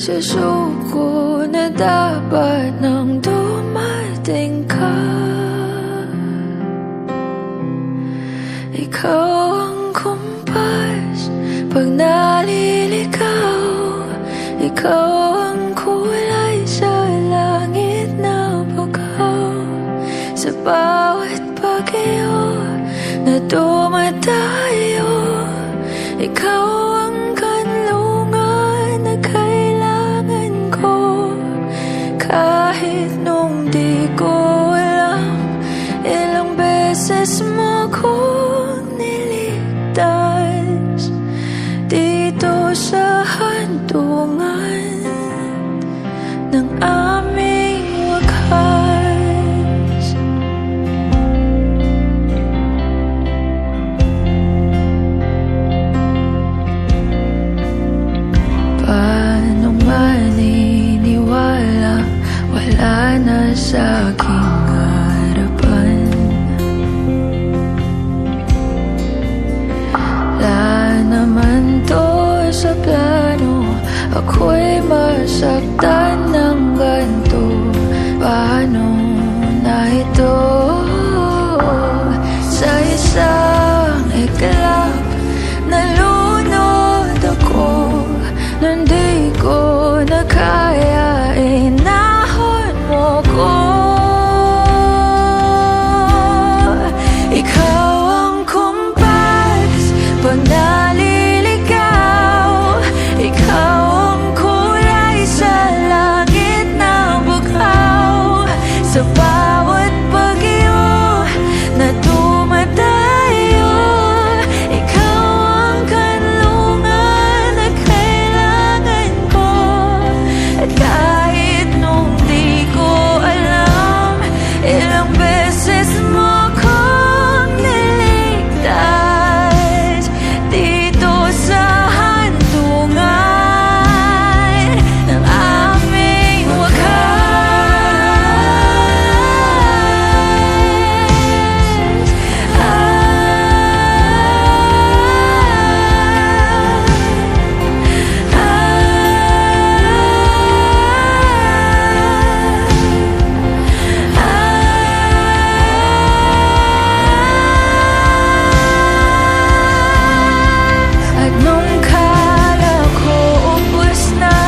Nagsusuko na dapat nang dumating ka. Ikaw ang kumpas pag naliligaw. Ikaw ang kulay sa langit na bagaw. Sa bawat bagyo na dumadayo, ikaw ang kanlungan na kailangan ko. Kahit nung di ko alam, ilang beses mo kong niligtas dito sa hantungan ng aming wakas. Paano maniniwala, wala na sa aking harapan. Wala naman to sa plano, ako'y masaktan ng ganito. Paano na ito? Sa isang iglap, nalunod ako. Nang di ko na kaya, inahon mo ko. Ikaw ang kumpas pag naliligaw. Ikaw ang kulay sa langit na bughaw. Sa bawat bagyo na dumadayo, ikaw ang kanlungan na kailangan ko. At kahit nung di ko alam, ilang beses mo kong niligtas dito sa hantungan ng aming wakas. At nung kala ko ubos na,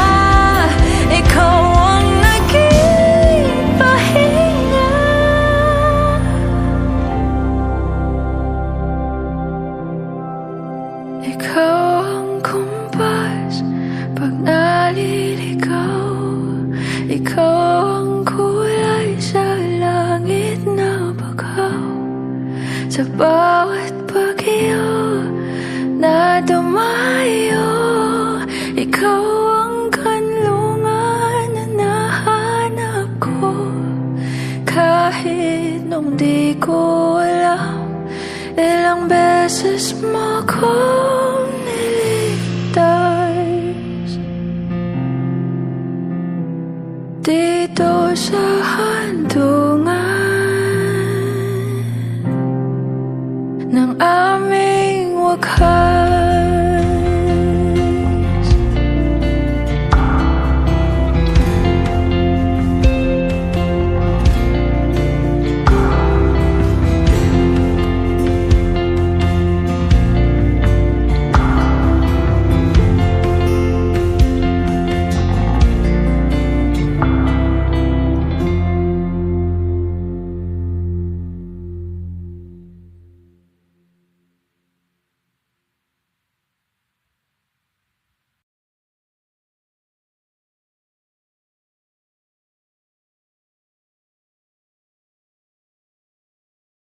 ikaw ang naging pahinga. Ikaw ang kumpas pag naliligaw. Ikaw ang kulay sa langit na bagaw. Sa bawat bagyo na dumayo, ikaw ang kanlungan na nahanap ko. Kahit nung di ko alam, ilang beses mo ko